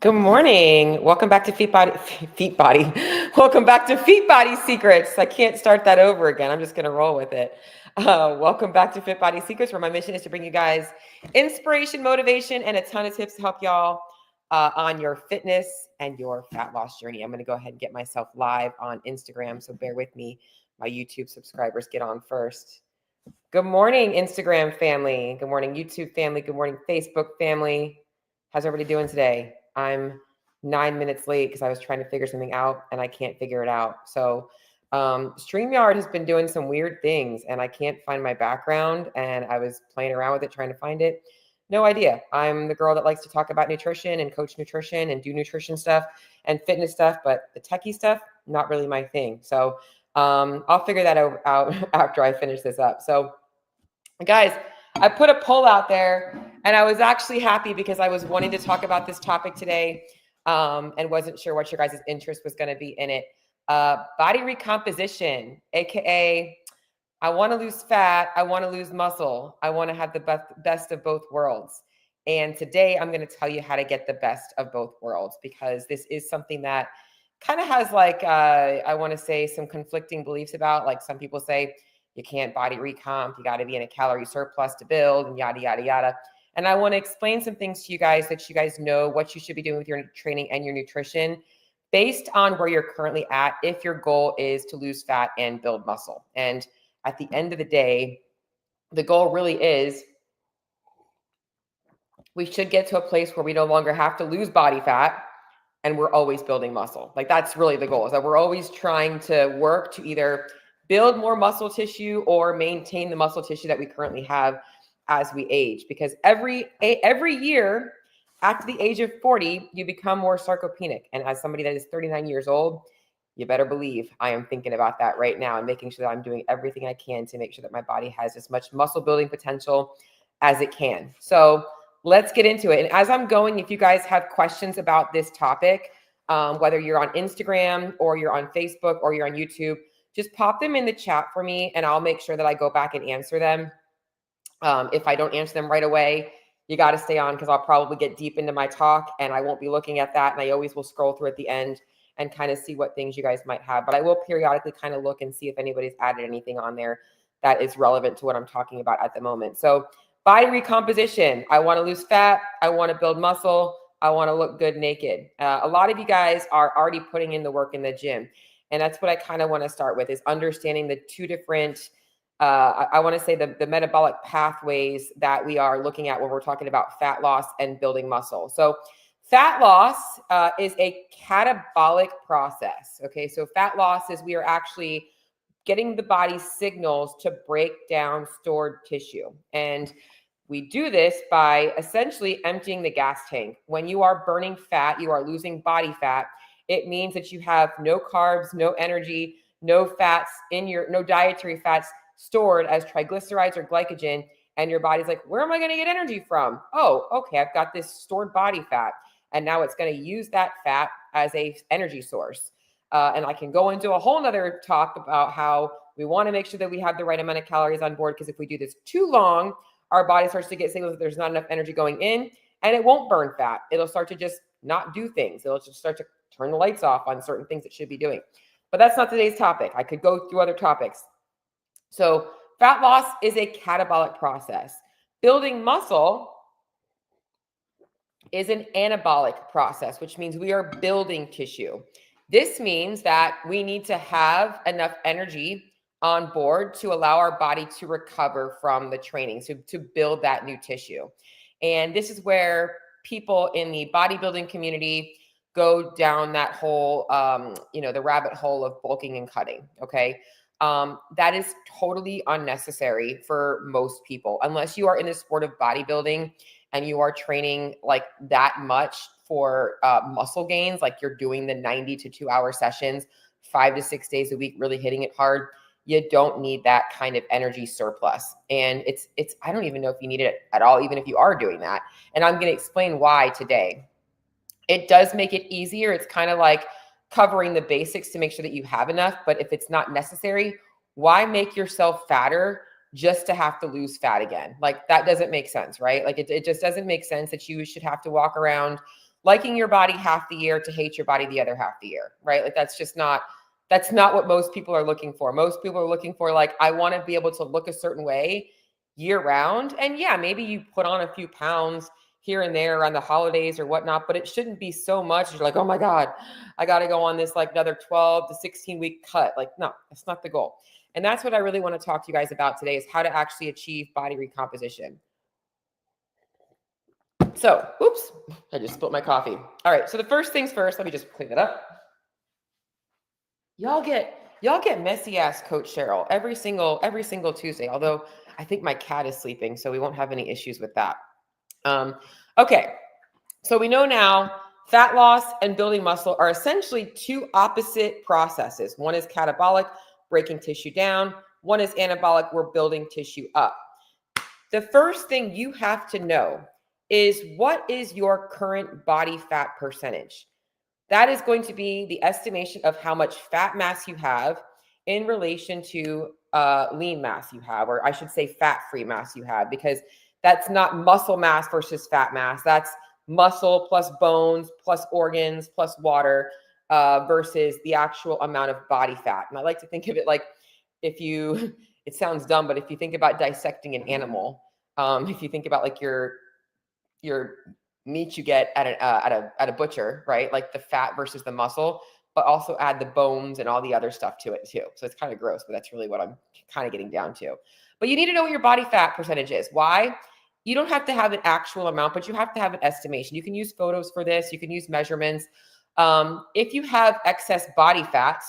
Good morning. Welcome back to Feet Body. Feet Body. Welcome back to Feet Body Secrets. I can't start that over again. I'm just going to roll with it. Welcome back to Fit Body Secrets, where my mission is to bring you guys inspiration, motivation, and a ton of tips to help y'all on your fitness and your fat loss journey. I'm going to go ahead and get myself live on Instagram, so bear with me. My YouTube subscribers get on first. Good morning, Instagram family. Good morning, YouTube family. Good morning, Facebook family. How's everybody doing today? I'm 9 minutes late because I was trying to figure something out and I can't figure it out. So StreamYard has been doing some weird things and I can't find my background, and I was playing around with it, trying to find it. No idea. I'm the girl that likes to talk about nutrition and coach nutrition and do nutrition stuff and fitness stuff, but the techie stuff, not really my thing. So I'll figure that out after I finish this up. So guys, I put a poll out there and I was actually happy because I was wanting to talk about this topic today and wasn't sure what your guys' interest was going to be in it. Body recomposition, AKA I want to lose fat, I want to lose muscle, I want to have the best of both worlds. And today I'm going to tell you how to get the best of both worlds, because this is something that kind of has I want to say some conflicting beliefs about. Like some people say, you can't body recomp. You got to be in a calorie surplus to build and yada, yada, yada. And I want to explain some things to you guys that you guys know what you should be doing with your training and your nutrition based on where you're currently at, if your goal is to lose fat and build muscle. And at the end of the day, the goal really is we should get to a place where we no longer have to lose body fat and we're always building muscle. Like that's really the goal, is that we're always trying to work to either build more muscle tissue or maintain the muscle tissue that we currently have as we age. Because every year after the age of 40, you become more sarcopenic. And as somebody that is 39 years old, you better believe I am thinking about that right now and making sure that I'm doing everything I can to make sure that my body has as much muscle building potential as it can. So let's get into it. And as I'm going, if you guys have questions about this topic, whether you're on Instagram or you're on Facebook or you're on YouTube, just pop them in the chat for me and I'll make sure that I go back and answer them. If I don't answer them right away, you got to stay on, because I'll probably get deep into my talk and I won't be looking at that. And I always will scroll through at the end and kind of see what things you guys might have. But I will periodically kind of look and see if anybody's added anything on there that is relevant to what I'm talking about at the moment. So body recomposition. I want to lose fat. I want to build muscle. I want to look good naked. A lot of you guys are already putting in the work in the gym. And that's what I kind of want to start with, is understanding the two different, I want to say the metabolic pathways that we are looking at when we're talking about fat loss and building muscle. So fat loss is a catabolic process. Okay, so fat loss is we are actually getting the body's signals to break down stored tissue. And we do this by essentially emptying the gas tank. When you are burning fat, you are losing body fat. It means that you have no carbs, no energy, no fats no dietary fats stored as triglycerides or glycogen. And your body's like, where am I going to get energy from? Oh, okay, I've got this stored body fat. And now it's going to use that fat as a energy source. And I can go into a whole nother talk about how we want to make sure that we have the right amount of calories on board, because if we do this too long, our body starts to get signals that there's not enough energy going in, and it won't burn fat. It'll start to just not do things. It'll just start to turn the lights off on certain things it should be doing. But that's not today's topic. I could go through other topics. So fat loss is a catabolic process. Building muscle is an anabolic process, which means we are building tissue. This means that we need to have enough energy on board to allow our body to recover from the training, so to build that new tissue. And this is where people in the bodybuilding community go down that whole, the rabbit hole of bulking and cutting. Okay. That is totally unnecessary for most people, unless you are in the sport of bodybuilding and you are training like that much for muscle gains, like you're doing the 90 to 2 hour sessions, 5 to 6 days a week, really hitting it hard. You don't need that kind of energy surplus. And it's, I don't even know if you need it at all, even if you are doing that. And I'm going to explain why today. It does make it easier. It's kind of like covering the basics to make sure that you have enough. But if it's not necessary, why make yourself fatter just to have to lose fat again? Like that doesn't make sense, right? Like it just doesn't make sense that you should have to walk around liking your body half the year to hate your body the other half the year, right? Like that's not what most people are looking for. Most people are looking for like, I want to be able to look a certain way year round. And yeah, maybe you put on a few pounds here and there around the holidays or whatnot, but it shouldn't be so much. You're like, oh my God, I got to go on this like another 12 to 16 week cut. Like, no, that's not the goal. And that's what I really want to talk to you guys about today is how to actually achieve body recomposition. So, oops, I just spilled my coffee. All right. So the first things first, let me just clean it up. Y'all get messy ass Coach Cheryl every single Tuesday. Although I think my cat is sleeping, so we won't have any issues with that. Okay. So we know now fat loss and building muscle are essentially two opposite processes. One is catabolic, breaking tissue down. One is anabolic, we're building tissue up. The first thing you have to know is what is your current body fat percentage? That is going to be the estimation of how much fat mass you have in relation to lean mass you have, or I should say fat-free mass you have, because that's not muscle mass versus fat mass. That's muscle plus bones plus organs plus water versus the actual amount of body fat. And I like to think of it like it sounds dumb, but if you think about dissecting an animal, if you think about like your meat you get at a butcher, right? Like the fat versus the muscle, but also add the bones and all the other stuff to it too. So it's kind of gross, but that's really what I'm kind of getting down to. But you need to know what your body fat percentage is. Why? You don't have to have an actual amount, but you have to have an estimation. You can use photos for this. You can use measurements. If you have excess body fat,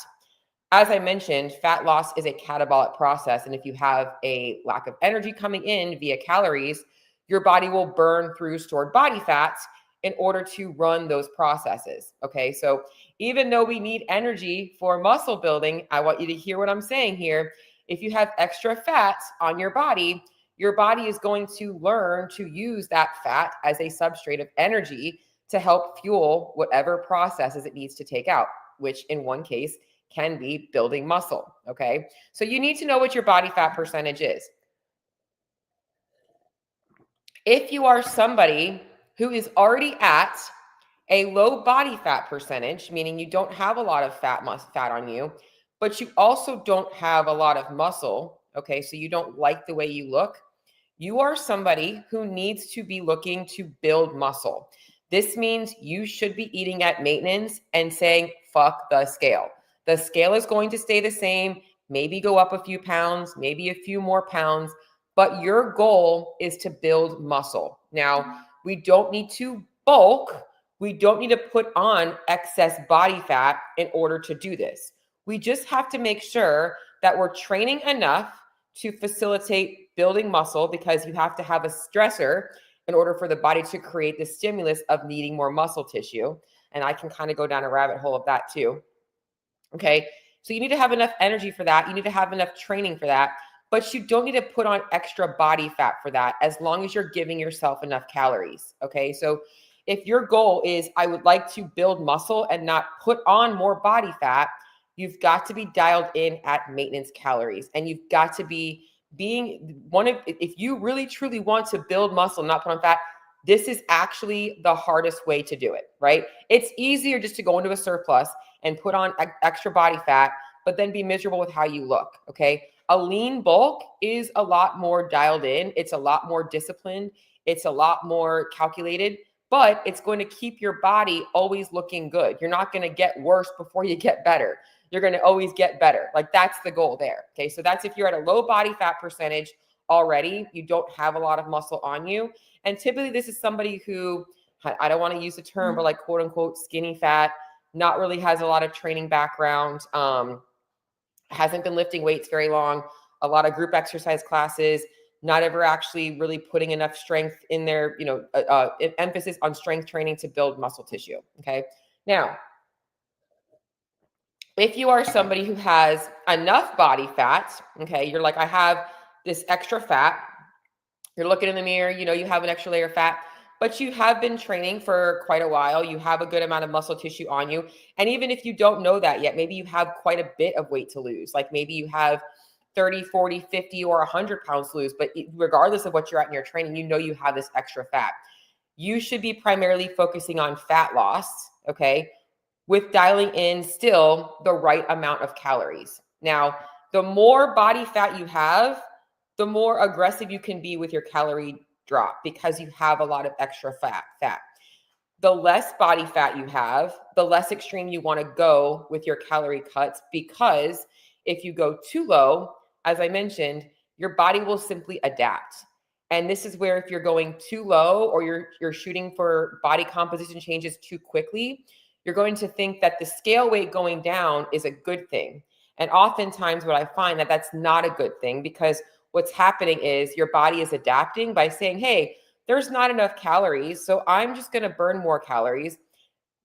as I mentioned, fat loss is a catabolic process. And if you have a lack of energy coming in via calories, your body will burn through stored body fats in order to run those processes. Okay. So even though we need energy for muscle building, I want you to hear what I'm saying here. If you have extra fat on your body is going to learn to use that fat as a substrate of energy to help fuel whatever processes it needs to take out, which in one case can be building muscle. Okay. So you need to know what your body fat percentage is. If you are somebody who is already at a low body fat percentage, meaning you don't have a lot of fat on you, but you also don't have a lot of muscle, okay, so you don't like the way you look, you are somebody who needs to be looking to build muscle. This means you should be eating at maintenance and saying, fuck the scale. The scale is going to stay the same, maybe go up a few pounds, maybe a few more pounds, but your goal is to build muscle. Now, we don't need to bulk. We don't need to put on excess body fat in order to do this. We just have to make sure that we're training enough to facilitate building muscle, because you have to have a stressor in order for the body to create the stimulus of needing more muscle tissue. And I can kind of go down a rabbit hole of that too. Okay. So you need to have enough energy for that. You need to have enough training for that, but you don't need to put on extra body fat for that as long as you're giving yourself enough calories. Okay. So if your goal is, I would like to build muscle and not put on more body fat, you've got to be dialed in at maintenance calories. And you've got to be if you really truly want to build muscle, not put on fat, this is actually the hardest way to do it, right? It's easier just to go into a surplus and put on extra body fat, but then be miserable with how you look, okay? A lean bulk is a lot more dialed in. It's a lot more disciplined. It's a lot more calculated, but it's going to keep your body always looking good. You're not going to get worse before you get better. You're going to always get better. Like that's the goal there. Okay. So that's if you're at a low body fat percentage already, you don't have a lot of muscle on you. And typically this is somebody who, I don't want to use the term, but like quote unquote skinny fat, not really has a lot of training background, hasn't been lifting weights very long, a lot of group exercise classes, not ever actually really putting enough strength in their, emphasis on strength training to build muscle tissue. Okay. Now, if you are somebody who has enough body fat, okay, you're like, I have this extra fat, you're looking in the mirror, you have an extra layer of fat, but you have been training for quite a while, you have a good amount of muscle tissue on you. And even if you don't know that yet, maybe you have quite a bit of weight to lose. Like maybe you have 30, 40, 50, or 100 pounds to lose, but regardless of what you're at in your training, you have this extra fat. you should be primarily focusing on fat loss, okay, with dialing in still the right amount of calories. Now, the more body fat you have, the more aggressive you can be with your calorie drop because you have a lot of extra fat. The less body fat you have, the less extreme you want to go with your calorie cuts, because if you go too low, as I mentioned, your body will simply adapt. And this is where if you're going too low or you're shooting for body composition changes too quickly, you're going to think that the scale weight going down is a good thing. And oftentimes what I find that that's not a good thing, because what's happening is your body is adapting by saying, hey, there's not enough calories, so I'm just going to burn more calories.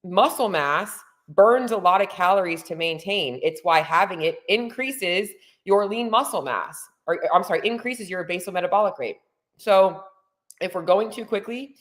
Muscle mass burns a lot of calories to maintain. It's why having it increases your lean muscle mass, or I'm sorry, increases your basal metabolic rate. So if we're going too quickly,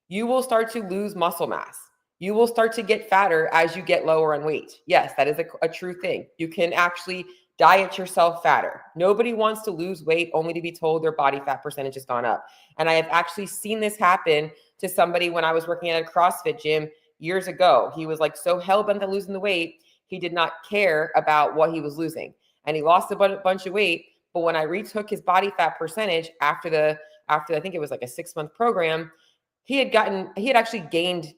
you will start to lose muscle mass. You will start to get fatter as you get lower in weight. Yes, that is a true thing. You can actually diet yourself fatter. Nobody wants to lose weight only to be told their body fat percentage has gone up. And I have actually seen this happen to somebody when I was working at a CrossFit gym years ago. He was like so hell-bent on losing the weight, he did not care about what he was losing. And he lost a bunch of weight. But when I retook his body fat percentage after I think it was like a 6-month program, he had actually gained,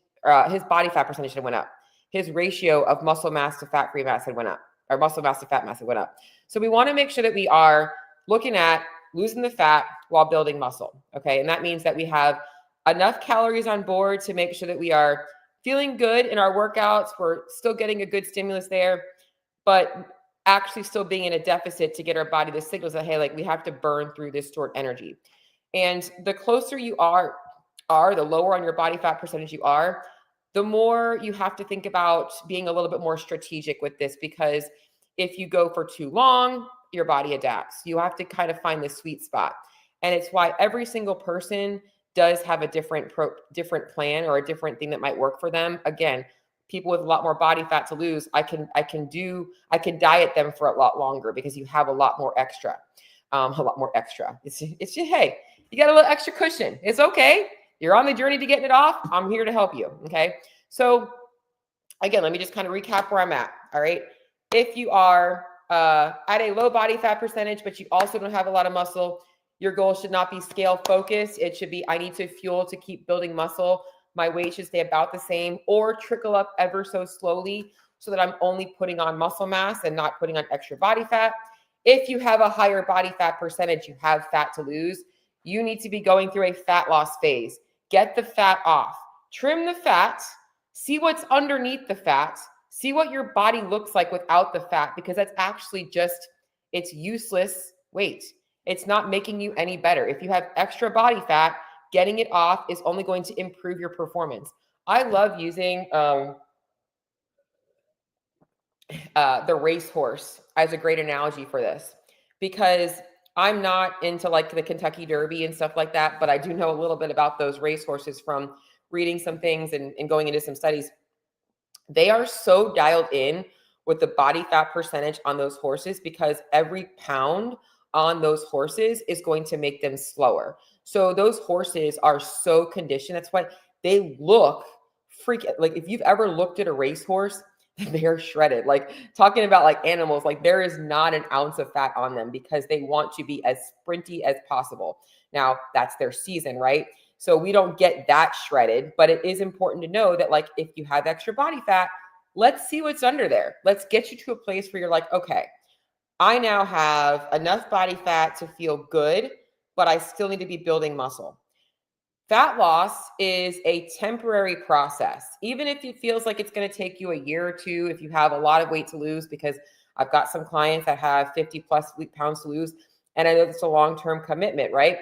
his body fat percentage had went up. His ratio of muscle mass to fat-free mass had went up. Our muscle mass to fat mass went up. So we want to make sure that we are looking at losing the fat while building muscle. Okay. And that means that we have enough calories on board to make sure that we are feeling good in our workouts. We're still getting a good stimulus there, but actually still being in a deficit to get our body the signals that, hey, like we have to burn through this stored energy. And the closer you are, the lower on your body fat percentage you are, the more you have to think about being a little bit more strategic with this, because if you go for too long, your body adapts. You have to kind of find the sweet spot. And it's why every single person does have a different plan or a different thing that might work for them. Again, people with a lot more body fat to lose, I can diet them for a lot longer because you have a lot more extra. It's just, hey, you got a little extra cushion. It's okay. You're on the journey to getting it off. I'm here to help you. Okay. So again, let me just kind of recap where I'm at. All right. If you are at a low body fat percentage, but you also don't have a lot of muscle, your goal should not be scale focused. It should be, I need to fuel to keep building muscle. My weight should stay about the same or trickle up ever so slowly so that I'm only putting on muscle mass and not putting on extra body fat. If you have a higher body fat percentage, you have fat to lose, you need to be going through a fat loss phase. Get the fat off, trim the fat, see what's underneath the fat, see what your body looks like without the fat, because that's actually it's useless weight. It's not making you any better. If you have extra body fat, getting it off is only going to improve your performance. I love using the racehorse as a great analogy for this, because I'm not into like the Kentucky Derby and stuff like that, but I do know a little bit about those racehorses from reading some things and going into some studies. They are so dialed in with the body fat percentage on those horses because every pound on those horses is going to make them slower. So those horses are so conditioned. That's why they look like if you've ever looked at a racehorse, they're shredded. Like talking about like animals, like there is not an ounce of fat on them because they want to be as sprinty as possible. Now that's their season, right? So we don't get that shredded, but it is important to know that like if you have extra body fat, let's see what's under there. Let's get you to a place where you're like, okay, I now have enough body fat to feel good, but I still need to be building muscle. Fat loss is a temporary process. Even if it feels like it's going to take you a year or two, if you have a lot of weight to lose, because I've got some clients that have 50 plus pounds to lose, and I know it's a long-term commitment, right?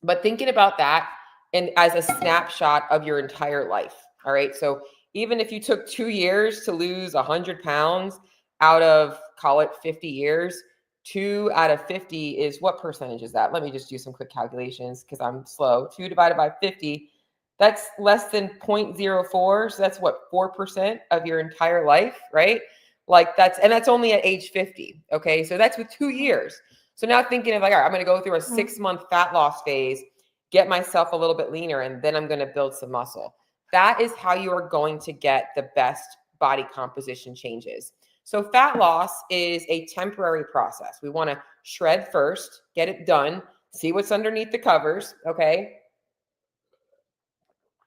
But thinking about that and as a snapshot of your entire life, all right? So even if you took 2 years to lose 100 pounds out of, call it 50 years, 2 out of 50 is what percentage is that? Let me just do some quick calculations because I'm slow. 2 divided by 50, that's less than 0.04. So that's what, 4% of your entire life, right? Like that's only at age 50. Okay. So that's with 2 years. So now thinking of like, all right, I'm going to go through a 6-month fat loss phase. get myself a little bit leaner, and then I'm going to build some muscle. That is how you are going to get the best body composition changes. So fat loss is a temporary process. We want to shred first, get it done, see what's underneath the covers, okay?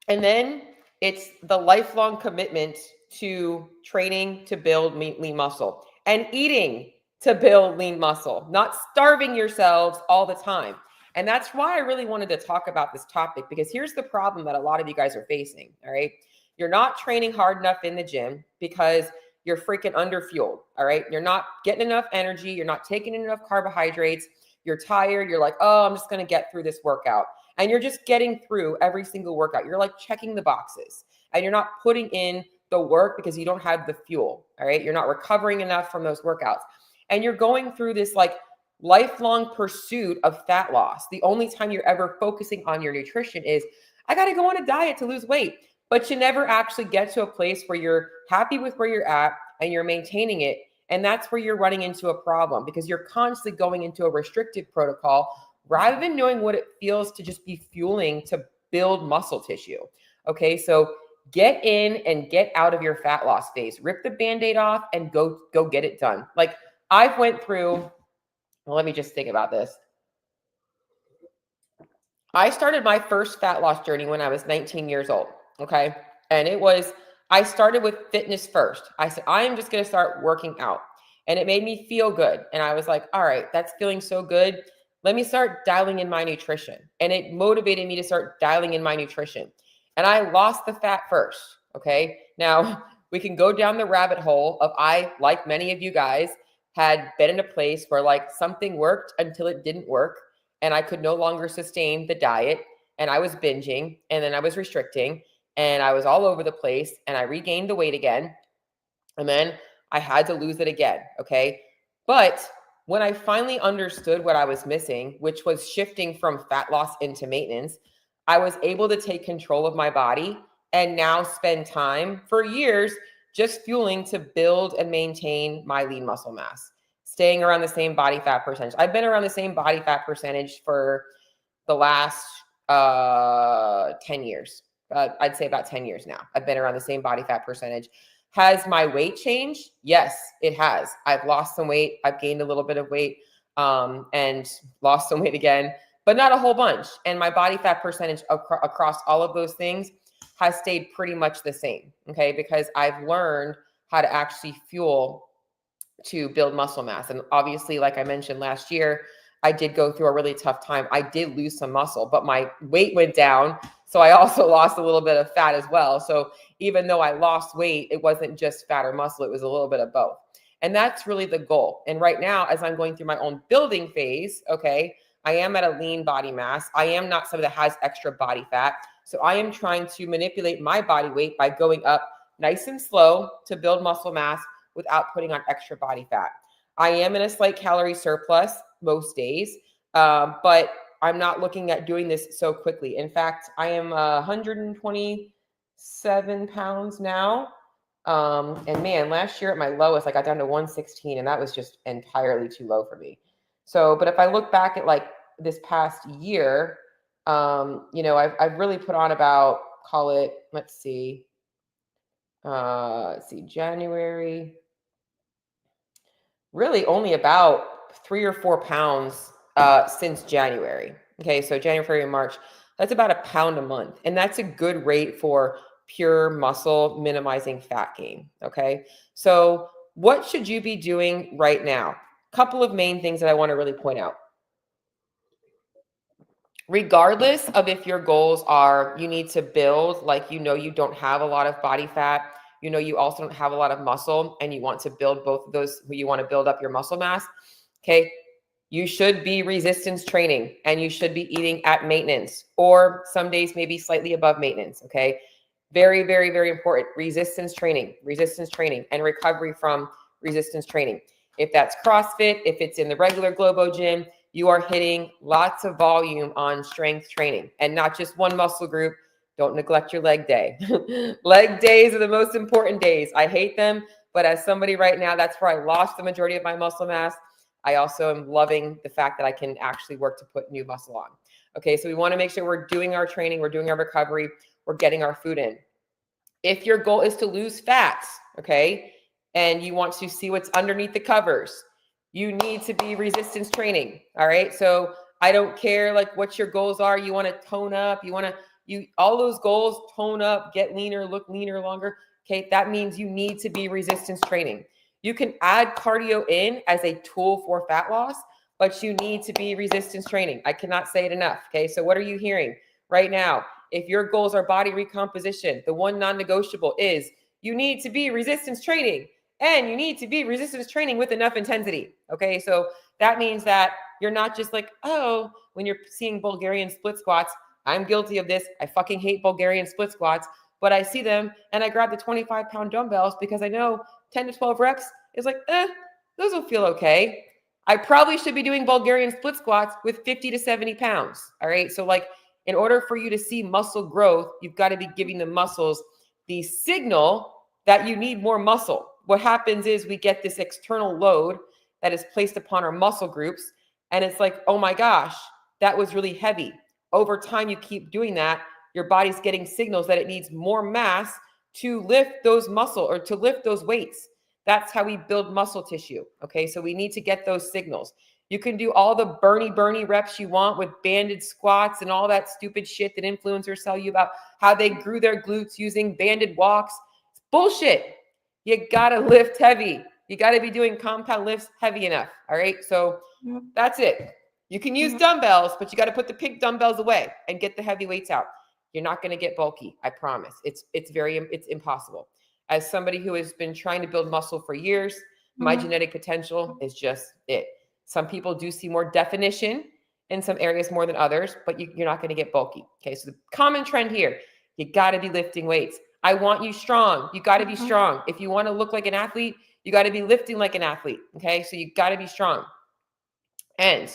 And then it's the lifelong commitment to training to build lean muscle and eating to build lean muscle, not starving yourselves all the time. And that's why I really wanted to talk about this topic, because here's the problem that a lot of you guys are facing, all right? You're not training hard enough in the gym because you're freaking underfueled, all right? You're not getting enough energy. You're not taking enough carbohydrates. You're tired. You're like, oh, I'm just going to get through this workout. And you're just getting through every single workout. You're like checking the boxes, and you're not putting in the work because you don't have the fuel, all right? You're not recovering enough from those workouts. And you're going through this like lifelong pursuit of fat loss. The only time you're ever focusing on your nutrition is, I got to go on a diet to lose weight. But you never actually get to a place where you're happy with where you're at and you're maintaining it. And that's where you're running into a problem, because you're constantly going into a restrictive protocol rather than knowing what it feels to just be fueling to build muscle tissue. Okay, so get in and get out of your fat loss phase. Rip the Band-Aid off and go get it done. Like I've went through, well, let me just think about this. I started my first fat loss journey when I was 19 years old. Okay. And I started with fitness first. I said, I am just going to start working out. And it made me feel good. And I was like, all right, that's feeling so good. Let me start dialing in my nutrition. And it motivated me to start dialing in my nutrition. And I lost the fat first. Okay. Now we can go down the rabbit hole of, I, like many of you guys, had been in a place where like something worked until it didn't work. And I could no longer sustain the diet. And I was binging, and then I was restricting, and I was all over the place, and I regained the weight again. And then I had to lose it again. Okay. But when I finally understood what I was missing, which was shifting from fat loss into maintenance, I was able to take control of my body and now spend time for years just fueling to build and maintain my lean muscle mass, staying around the same body fat percentage. I've been around the same body fat percentage for the last 10 years. I'd say about 10 years now. I've been around the same body fat percentage. Has my weight changed? Yes, it has. I've lost some weight. I've gained a little bit of weight and lost some weight again, but not a whole bunch. And my body fat percentage across all of those things has stayed pretty much the same. Okay. Because I've learned how to actually fuel to build muscle mass. And obviously, like I mentioned last year, I did go through a really tough time. I did lose some muscle, but my weight went down. So I also lost a little bit of fat as well. So even though I lost weight, it wasn't just fat or muscle. It was a little bit of both. And that's really the goal. And right now, as I'm going through my own building phase, okay, I am at a lean body mass. I am not somebody that has extra body fat. So I am trying to manipulate my body weight by going up nice and slow to build muscle mass without putting on extra body fat. I am in a slight calorie surplus most days, but I'm not looking at doing this so quickly. In fact, I am 127 pounds now. And man, last year at my lowest, I got down to 116, and that was just entirely too low for me. So, but if I look back at like this past year, I've really put on about, call it, let's see, January, really only about 3 or 4 pounds since January. Okay, so January, February, March, that's about a pound a month. And that's a good rate for pure muscle minimizing fat gain. Okay, so what should you be doing right now? Couple of main things that I want to really point out. Regardless of if your goals are, you need to build, like, you don't have a lot of body fat, you also don't have a lot of muscle, and you want to build both of those, you want to build up your muscle mass. Okay. You should be resistance training, and you should be eating at maintenance, or some days maybe slightly above maintenance. Okay. Very, very, very important. Resistance training, and recovery from resistance training. If that's CrossFit, if it's in the regular Globo gym, you are hitting lots of volume on strength training, and not just one muscle group. Don't neglect your leg day. Leg days are the most important days. I hate them, but as somebody right now, that's where I lost the majority of my muscle mass. I also am loving the fact that I can actually work to put new muscle on. Okay, so we want to make sure we're doing our training, we're doing our recovery, we're getting our food in. If your goal is to lose fat, okay, and you want to see what's underneath the covers, you need to be resistance training. All right, so I don't care like what your goals are. You want to tone up, all those goals, tone up, get leaner, look leaner longer. Okay, that means you need to be resistance training. You can add cardio in as a tool for fat loss, but you need to be resistance training. I cannot say it enough. Okay, so what are you hearing right now? If your goals are body recomposition, the one non-negotiable is you need to be resistance training, and you need to be resistance training with enough intensity. Okay, so that means that you're not just like, oh, when you're seeing Bulgarian split squats, I'm guilty of this. I fucking hate Bulgarian split squats, but I see them and I grab the 25-pound dumbbells because I know 10 to 12 reps is like, those will feel okay. I probably should be doing Bulgarian split squats with 50 to 70 pounds. All right. So like in order for you to see muscle growth, you've got to be giving the muscles the signal that you need more muscle. What happens is we get this external load that is placed upon our muscle groups. And it's like, oh my gosh, that was really heavy. Over time, you keep doing that. Your body's getting signals that it needs more mass to lift those muscle or to lift those weights. That's how we build muscle tissue. Okay. So we need to get those signals. You can do all the Bernie reps you want with banded squats and all that stupid shit that influencers tell you about how they grew their glutes using banded walks. It's bullshit. You got to lift heavy. You got to be doing compound lifts heavy enough. All right. So that's it. You can use dumbbells, but you got to put the pink dumbbells away and get the heavy weights out. You're not going to get bulky. I promise. It's impossible. As somebody who has been trying to build muscle for years, my genetic potential is just it. Some people do see more definition in some areas more than others, but you're not going to get bulky. Okay. So the common trend here, you got to be lifting weights. I want you strong. You got to be strong. If you want to look like an athlete, you got to be lifting like an athlete. Okay. So you got to be strong. And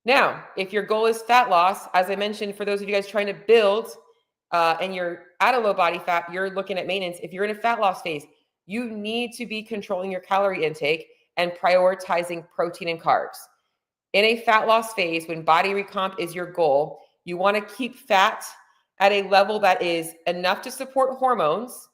now, if your goal is fat loss, as I mentioned, for those of you guys trying to build and you're at a low body fat, you're looking at maintenance. If you're in a fat loss phase, you need to be controlling your calorie intake and prioritizing protein and carbs. In a fat loss phase, when body recomp is your goal, you want to keep fat at a level that is enough to support hormones,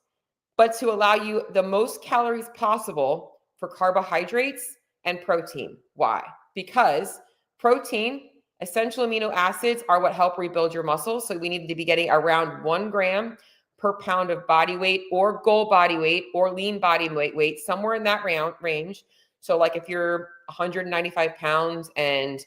but to allow you the most calories possible for carbohydrates and protein. Why? Because protein, essential amino acids are what help rebuild your muscles. So we need to be getting around 1 gram per pound of body weight or goal body weight or lean body weight, somewhere in that range. So like if you're 195 pounds and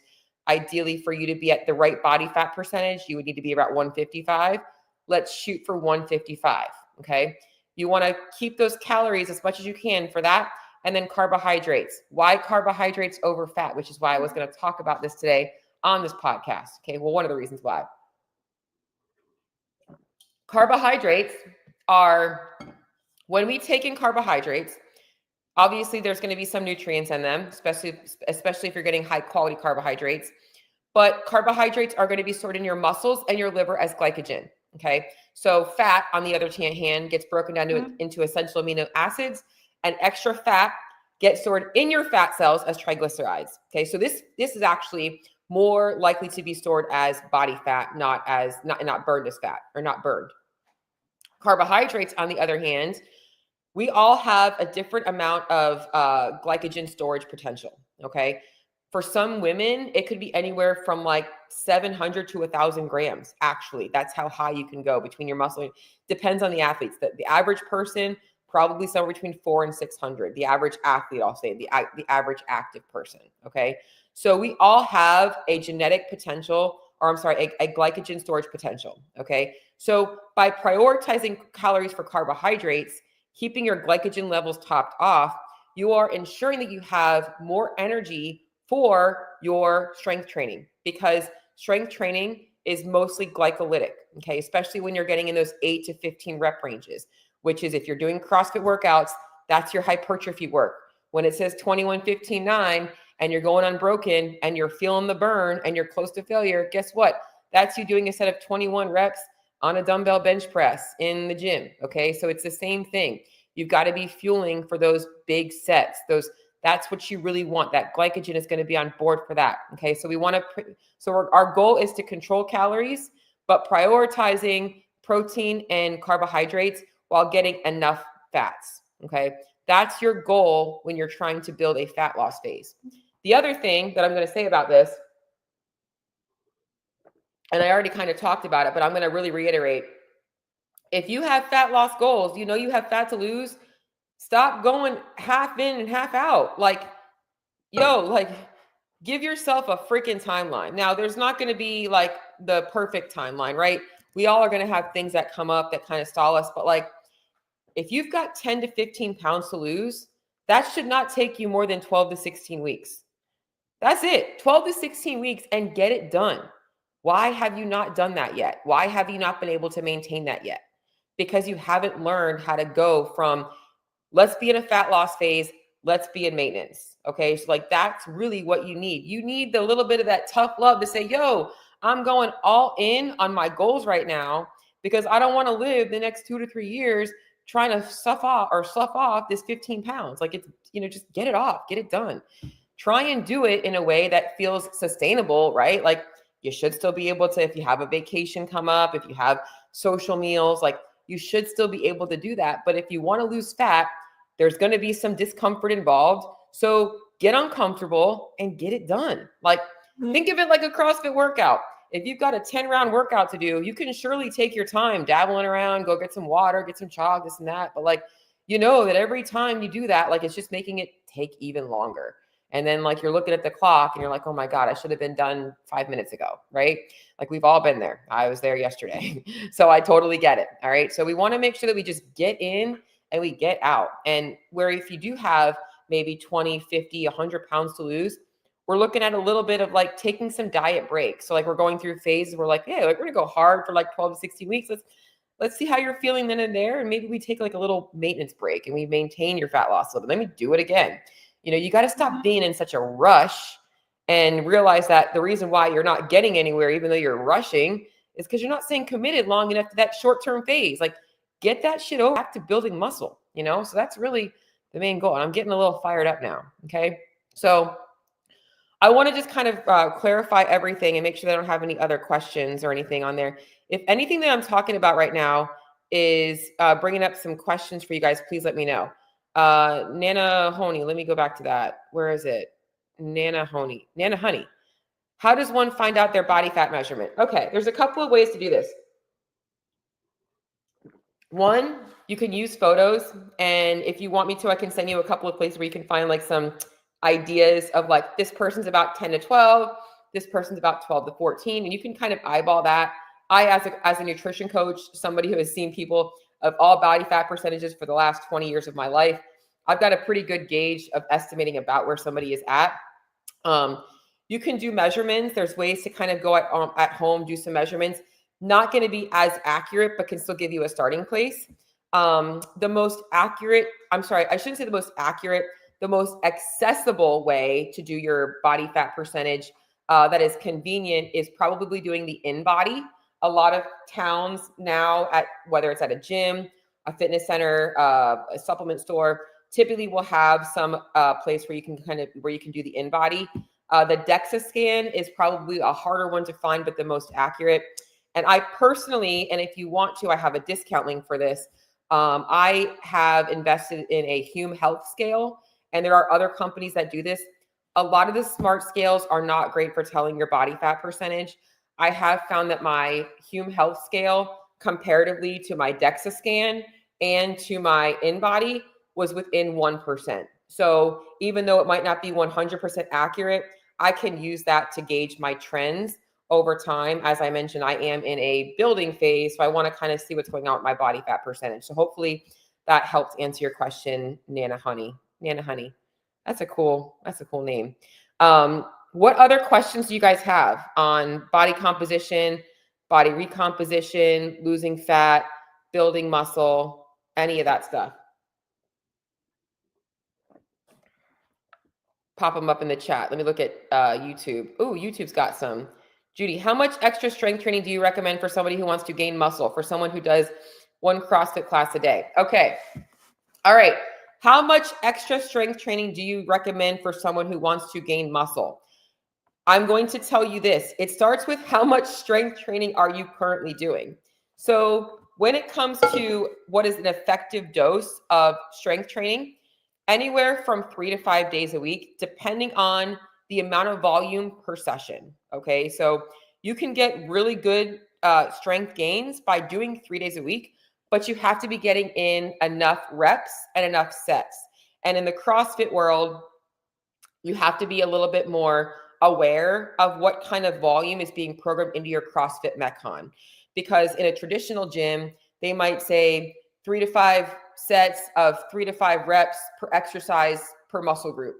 ideally for you to be at the right body fat percentage, you would need to be about 155. Let's shoot for 155, okay? You want to keep those calories as much as you can for that. And then carbohydrates. Why carbohydrates over fat? Which is why I was going to talk about this today on this podcast. Okay, well, one of the reasons why. Carbohydrates are, when we take in carbohydrates, obviously there's going to be some nutrients in them, especially if you're getting high quality carbohydrates. But carbohydrates are going to be stored in your muscles and your liver as glycogen. Okay, so fat, on the other hand, gets broken down into essential amino acids, and extra fat gets stored in your fat cells as triglycerides. Okay, so this is actually more likely to be stored as body fat, not burned as fat, or not burned. Carbohydrates, on the other hand, we all have a different amount of glycogen storage potential. Okay, for some women, it could be anywhere from like 700 to 1,000 grams. Actually, that's how high you can go between your muscle. Depends on the athletes. The average person, probably somewhere between 400 and 600. The average athlete, I'll say, the average active person. Okay, so we all have a genetic potential, or I'm sorry, a glycogen storage potential. Okay, so by prioritizing calories for carbohydrates, keeping your glycogen levels topped off, you are ensuring that you have more energy for your strength training, because strength training is mostly glycolytic, okay, especially when you're getting in those 8 to 15 rep ranges, which is if you're doing CrossFit workouts, that's your hypertrophy work. When it says 21, 15, 9, and you're going unbroken and you're feeling the burn and you're close to failure, guess what? That's you doing a set of 21 reps on a dumbbell bench press in the gym, okay? So it's the same thing. You've got to be fueling for those big sets, those That's what you really want. That glycogen is going to be on board for that. Okay. So we want to, our goal is to control calories, but prioritizing protein and carbohydrates while getting enough fats. Okay. That's your goal when you're trying to build a fat loss phase. The other thing that I'm going to say about this, and I already kind of talked about it, but I'm going to really reiterate. If you have fat loss goals, you know you have fat to lose, stop going half in and half out. Like, give yourself a freaking timeline. Now, there's not going to be like the perfect timeline, right? We all are going to have things that come up that kind of stall us. But like, if you've got 10 to 15 pounds to lose, that should not take you more than 12 to 16 weeks. That's it. 12 to 16 weeks and get it done. Why have you not done that yet? Why have you not been able to maintain that yet? Because you haven't learned how to go from let's be in a fat loss phase, let's be in maintenance. Okay. So like, that's really what you need. You need the little bit of that tough love to say, yo, I'm going all in on my goals right now because I don't want to live the next 2 to 3 years trying to slough off this 15 pounds. Like, it's, just get it off, get it done. Try and do it in a way that feels sustainable, right? Like, you should still be able to, if you have a vacation come up, if you have social meals, like, you should still be able to do that. But if you want to lose fat, there's going to be some discomfort involved. So get uncomfortable and get it done. Like, think of it like a CrossFit workout. If you've got a 10-round workout to do, you can surely take your time dabbling around, go get some water, get some chalk, this and that. But like, that every time you do that, like, it's just making it take even longer. And then like, you're looking at the clock and you're like, oh my God, I should have been done 5 minutes ago. Right? Like, we've all been there. I was there yesterday. So I totally get it. All right. So we want to make sure that we just get in and we get out. And where if you do have maybe 20, 50, 100 pounds to lose, we're looking at a little bit of like taking some diet breaks. So like, we're going through phases. We're like, yeah, like, we're going to go hard for like 12 to 16 weeks. Let's see how you're feeling then and there. And maybe we take like a little maintenance break and we maintain your fat loss a little bit. Then we do it again. You got to stop being in such a rush and realize that the reason why you're not getting anywhere, even though you're rushing, is because you're not staying committed long enough to that short-term phase. Like, get that shit over back to building muscle, So that's really the main goal. And I'm getting a little fired up now. Okay. So I want to just kind of clarify everything and make sure that I don't have any other questions or anything on there. If anything that I'm talking about right now is bringing up some questions for you guys, please let me know. Nana Honey, let me go back to that. Where is it? Nana Honey. How does one find out their body fat measurement? Okay, there's a couple of ways to do this. One, you can use photos. And if you want me to, I can send you a couple of places where you can find like some ideas of like, this person's about 10 to 12, this person's about 12 to 14. And you can kind of eyeball that. I, as a nutrition coach, somebody who has seen people of all body fat percentages for the last 20 years of my life, I've got a pretty good gauge of estimating about where somebody is at. You can do measurements. There's ways to kind of go at home, do some measurements. Not going to be as accurate, but can still give you a starting place. The most accurate, I shouldn't say the most accurate, the most accessible way to do your body fat percentage that is convenient is probably doing the InBody. A lot of towns now, whether it's at a gym, a fitness center, a supplement store, typically will have some place where you can do the InBody. The DEXA scan is probably a harder one to find, but the most accurate. And I personally, and if you want to, I have a discount link for this. I have invested in a Hume Health scale, and there are other companies that do this. A lot of the smart scales are not great for telling your body fat percentage. I have found that my Hume Health scale, comparatively to my DEXA scan and to my InBody, was within 1%. So even though it might not be 100% accurate, I can use that to gauge my trends over time. As I mentioned, I am in a building phase, so I want to kind of see what's going on with my body fat percentage. So hopefully that helps answer your question, Nana Honey. Nana Honey. That's a cool name. What other questions do you guys have on body composition, body recomposition, losing fat, building muscle, any of that stuff? Pop them up in the chat. Let me look at YouTube. Oh, YouTube's got some. Judy, how much extra strength training do you recommend for somebody who wants to gain muscle, for someone who does one CrossFit class a day? Okay. All right. How much extra strength training do you recommend for someone who wants to gain muscle? I'm going to tell you this. It starts with how much strength training are you currently doing? So when it comes to what is an effective dose of strength training, anywhere from 3 to 5 days a week, depending on the amount of volume per session. Okay. So you can get really good strength gains by doing 3 days a week, but you have to be getting in enough reps and enough sets. And in the CrossFit world, you have to be a little bit more aware of what kind of volume is being programmed into your CrossFit Metcon. Because in a traditional gym, they might say 3 to 5 sets of 3 to 5 reps per exercise per muscle group,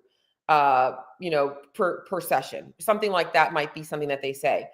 per session. Something like that might be something that they say.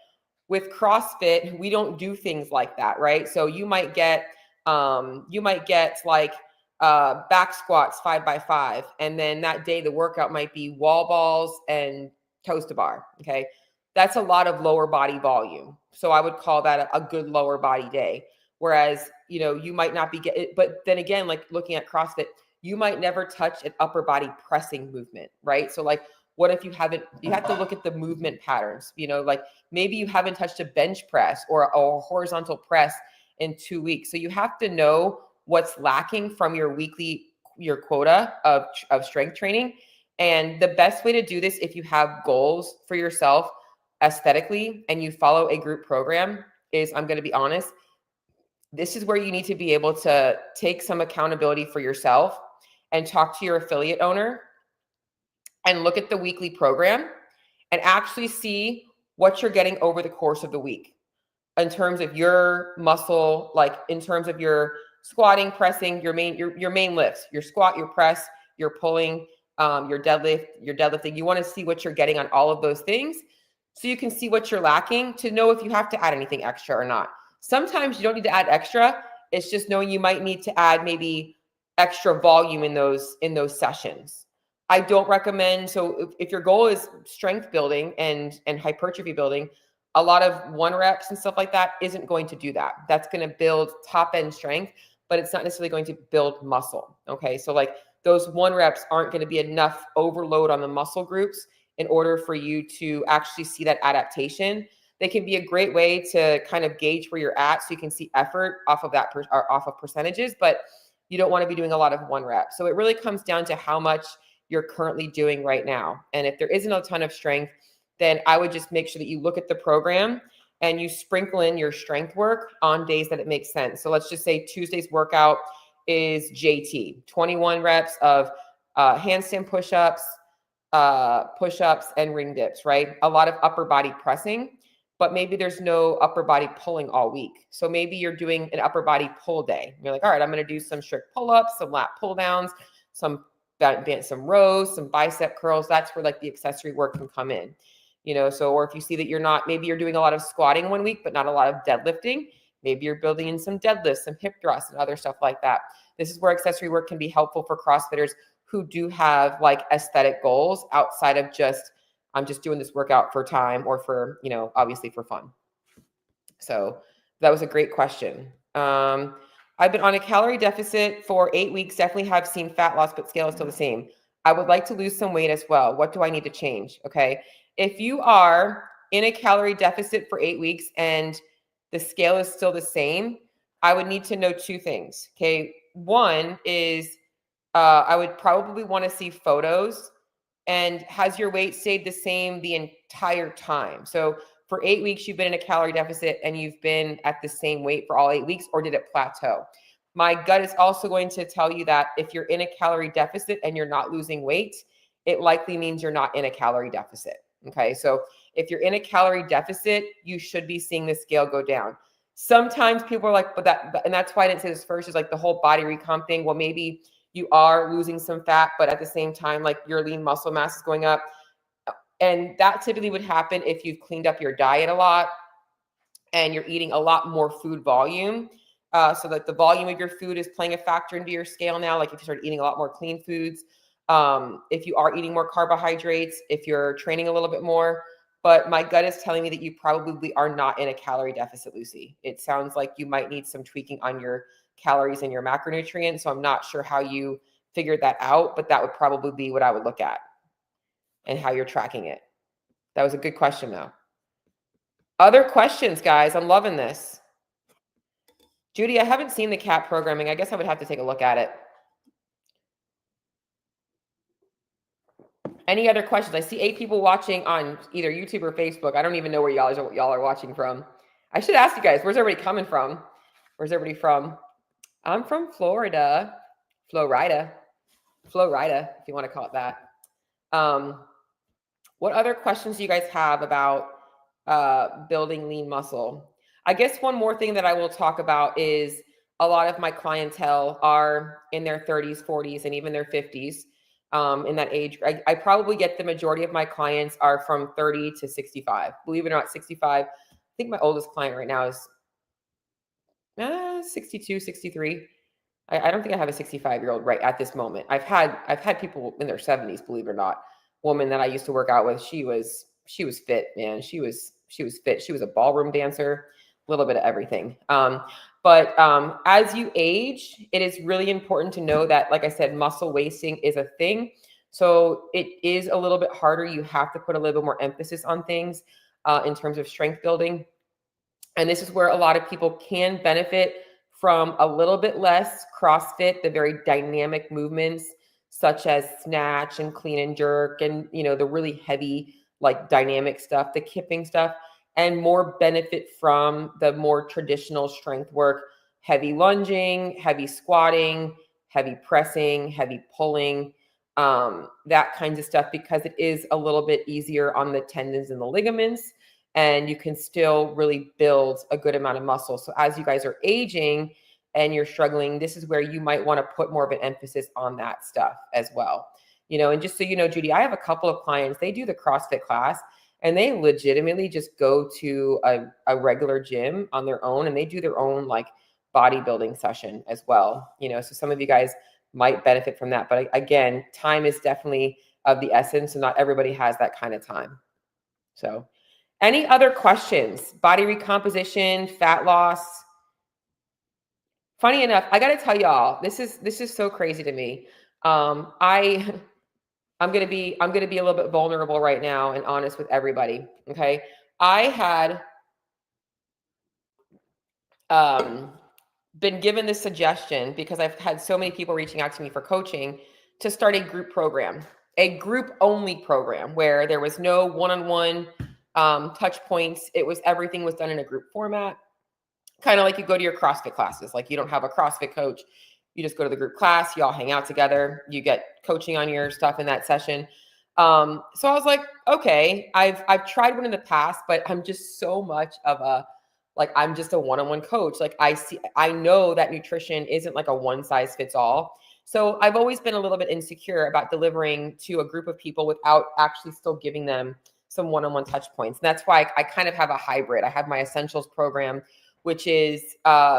With CrossFit, we don't do things like that, right? So you might get like back squats 5x5, and then that day the workout might be wall balls and toes to bar. Okay, that's a lot of lower body volume, so I would call that a good lower body day. Whereas you might not be but then again, like looking at CrossFit, you might never touch an upper body pressing movement, right? So like, what if you have to look at the movement patterns, like maybe you haven't touched a bench press or a horizontal press in 2 weeks. So you have to know what's lacking from your quota of strength training. And the best way to do this, if you have goals for yourself aesthetically and you follow a group program, is, I'm going to be honest, this is where you need to be able to take some accountability for yourself and talk to your affiliate owner and look at the weekly program and actually see what you're getting over the course of the week in terms of your muscle, like in terms of your squatting, pressing, your main lifts, your squat, your press, your pulling, your deadlifting. You want to see what you're getting on all of those things so you can see what you're lacking to know if you have to add anything extra or not. Sometimes you don't need to add extra. It's just knowing you might need to add maybe extra volume in those sessions. I don't recommend, so if your goal is strength building and hypertrophy building, a lot of 1 reps and stuff like that isn't going to do that. That's going to build top end strength, but it's not necessarily going to build muscle. Okay. So like those 1 reps aren't going to be enough overload on the muscle groups in order for you to actually see that adaptation. They can be a great way to kind of gauge where you're at so you can see effort off of that or off of percentages, but you don't want to be doing a lot of 1 rep. So it really comes down to how much you're currently doing right now. And if there isn't a ton of strength, then I would just make sure that you look at the program and you sprinkle in your strength work on days that it makes sense. So let's just say Tuesday's workout is JT, 21 reps of handstand push-ups, and ring dips, right? A lot of upper body pressing, but maybe there's no upper body pulling all week. So maybe you're doing an upper body pull day. You're like, all right, I'm going to do some strict pull-ups, some lat pull downs, some rows, some bicep curls. That's where like the accessory work can come in. So, or if you see that maybe you're doing a lot of squatting 1 week, but not a lot of deadlifting, maybe you're building in some deadlifts, some hip thrusts and other stuff like that. This is where accessory work can be helpful for CrossFitters who do have like aesthetic goals outside of just, I'm just doing this workout for time or for, obviously for fun. So that was a great question. I've been on a calorie deficit for 8 weeks, definitely have seen fat loss, but scale is still the same. I would like to lose some weight as well. What do I need to change? Okay. If you are in a calorie deficit for 8 weeks and the scale is still the same, I would need to know 2 things. Okay. One is I would probably want to see photos, and has your weight stayed the same the entire time? So for 8 weeks, you've been in a calorie deficit and you've been at the same weight for all 8 weeks, or did it plateau? My gut is also going to tell you that if you're in a calorie deficit and you're not losing weight, it likely means you're not in a calorie deficit. Okay. So if you're in a calorie deficit, you should be seeing the scale go down. Sometimes people are like, and that's why I didn't say this first, is like the whole body recomp thing. Well, maybe you are losing some fat, but at the same time, like your lean muscle mass is going up. And that typically would happen if you've cleaned up your diet a lot and you're eating a lot more food volume. So that the volume of your food is playing a factor into your scale now. Like if you start eating a lot more clean foods, if you are eating more carbohydrates, if you're training a little bit more. But my gut is telling me that you probably are not in a calorie deficit, Lucy. It sounds like you might need some tweaking on your calories and your macronutrients. So I'm not sure how you figured that out, but that would probably be what I would look at and how you're tracking it. That was a good question though. Other questions, guys? I'm loving this. Judy, I haven't seen the CAP programming. I guess I would have to take a look at it. Any other questions? I see 8 people watching on either YouTube or Facebook. I don't even know where y'all are watching from. I should ask you guys, where's everybody coming from? Where's everybody from? I'm from Florida. Florida, if you want to call it that. What other questions do you guys have about building lean muscle? I guess one more thing that I will talk about is a lot of my clientele are in their 30s, 40s, and even their 50s. In that age, I probably get the majority of my clients are from 30 to 65. Believe it or not, 65. I think my oldest client right now is 62, 63. I don't think I have a 65-year-old right at this moment. I've had people in their 70s, believe it or not. Woman that I used to work out with, she was fit, man. She was fit. She was a ballroom dancer, a little bit of everything. But as you age, it is really important to know that, like I said, muscle wasting is a thing. So it is a little bit harder. You have to put a little bit more emphasis on things in terms of strength building. And this is where a lot of people can benefit from a little bit less CrossFit, the very dynamic movements such as snatch and clean and jerk and, the really heavy, like dynamic stuff, the kipping stuff, and more benefit from the more traditional strength work, heavy lunging, heavy squatting, heavy pressing, heavy pulling, that kinds of stuff, because it is a little bit easier on the tendons and the ligaments, and you can still really build a good amount of muscle. So as you guys are aging and you're struggling, this is where you might want to put more of an emphasis on that stuff as well. And just so you know, Judy, I have a couple of clients, they do the CrossFit class and they legitimately just go to a regular gym on their own, and they do their own like bodybuilding session as well. So some of you guys might benefit from that. But again, time is definitely of the essence. So not everybody has that kind of time. So any other questions? Body recomposition, fat loss. Funny enough, I got to tell y'all, this is so crazy to me. I'm gonna be a little bit vulnerable right now and honest with everybody. Okay, I had been given this suggestion because I've had so many people reaching out to me for coaching to start a group program, a group only program where there was no one-on-one touch points. Everything was done in a group format, kind of like you go to your CrossFit classes. Like you don't have a CrossFit coach. You just go to the group class, you all hang out together, you get coaching on your stuff in that session. So I was like, okay, I've tried one in the past, but I'm just so much of I'm just a one-on-one coach. Like I know that nutrition isn't like a one size fits all. So I've always been a little bit insecure about delivering to a group of people without actually still giving them some one-on-one touch points. And that's why I kind of have a hybrid. I have my essentials program, which is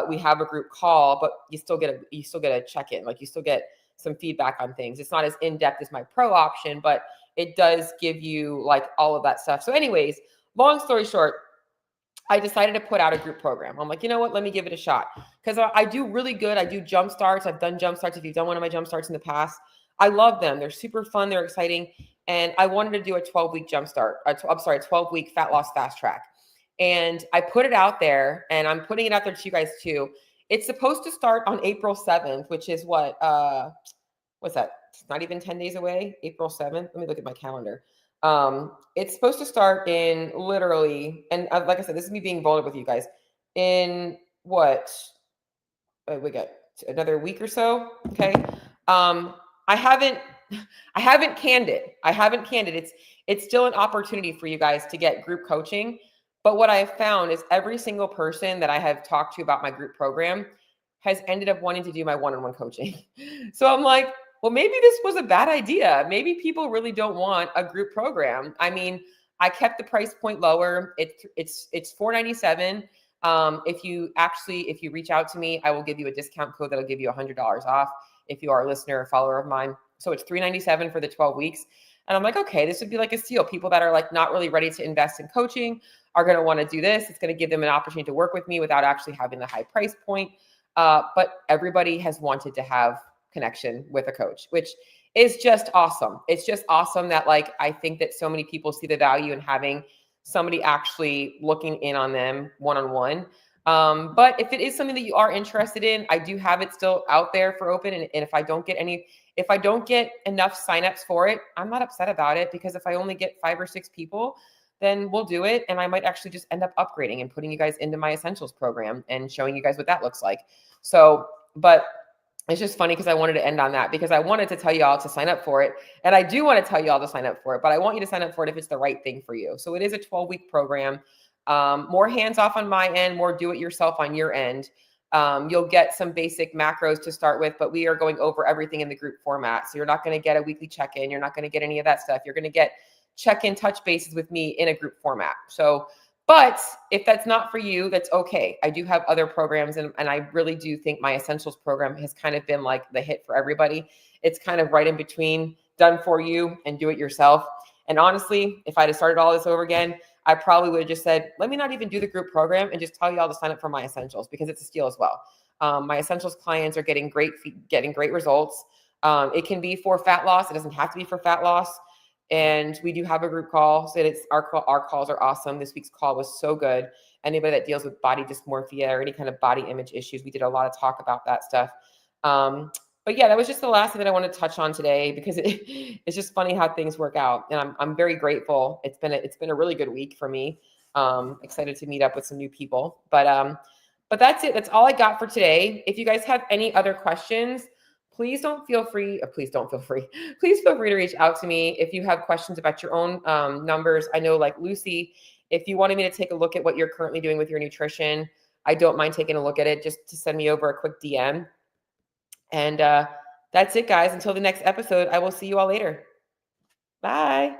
we have a group call, but you still get a check-in. Like you still get some feedback on things. It's not as in-depth as my pro option, but it does give you like all of that stuff. So anyways, long story short, I decided to put out a group program. I'm like, you know what? Let me give it a shot. Because I do really good. I do jump starts. I've done jump starts. If you've done one of my jump starts in the past, I love them. They're super fun. They're exciting. And I wanted to do a 12-week jump start. A 12-week fat loss fast track. And I put it out there, and I'm putting it out there to you guys too. It's supposed to start on April 7th, which is what's that? It's not even 10 days away. April 7th. Let me look at my calendar. It's supposed to start in literally, and like I said, this is me being vulnerable with you guys, in what? We got another week or so. Okay. I haven't canned it. It's still an opportunity for you guys to get group coaching. But what I have found is every single person that I have talked to about my group program has ended up wanting to do my one-on-one coaching. So I'm like, well, maybe this was a bad idea. Maybe people really don't want a group program. I mean, I kept the price point lower. It's $497. If you reach out to me, I will give you a discount code that'll give you $100 off if you are a listener or follower of mine. So it's $397 for the 12 weeks. And I'm like, okay, this would be like a steal. People that are like not really ready to invest in coaching are going to want to do this. It's going to give them an opportunity to work with me without actually having the high price point. But everybody has wanted to have connection with a coach, which is just awesome. It's just awesome that like I think that so many people see the value in having somebody actually looking in on them one-on-one. But if it is something that you are interested in, I do have it still out there for open. And if I don't get enough signups for it, I'm not upset about it, because if I only get 5 or 6 people, then we'll do it. And I might actually just end up upgrading and putting you guys into my essentials program and showing you guys what that looks like. So, but it's just funny because I wanted to end on that, because I wanted to tell you all to sign up for it. And I do want to tell you all to sign up for it, but I want you to sign up for it if it's the right thing for you. So it is a 12-week program. More hands off on my end, more do it yourself on your end. You'll get some basic macros to start with, but we are going over everything in the group format. So you're not going to get a weekly check-in. You're not going to get any of that stuff. You're going to get check-in touch bases with me in a group format. So, but if that's not for you, that's okay. I do have other programs, and I really do think my essentials program has kind of been like the hit for everybody. It's kind of right in between done for you and do it yourself. And honestly, if I'd have started all this over again, I probably would have just said, let me not even do the group program and just tell you all to sign up for my essentials, because it's a steal as well. My essentials clients are getting great results. It can be for fat loss. It doesn't have to be for fat loss. And we do have a group call. So our calls are awesome. This week's call was so good. Anybody that deals with body dysmorphia or any kind of body image issues, we did a lot of talk about that stuff. But yeah, that was just the last thing that I want to touch on today, because it's just funny how things work out. And I'm very grateful. It's been a really good week for me. Excited to meet up with some new people. But that's it. That's all I got for today. If you guys have any other questions, please feel free to reach out to me if you have questions about your own numbers. I know, like Lucy, if you wanted me to take a look at what you're currently doing with your nutrition, I don't mind taking a look at it, just to send me over a quick DM. And that's it, guys. Until the next episode, I will see you all later. Bye.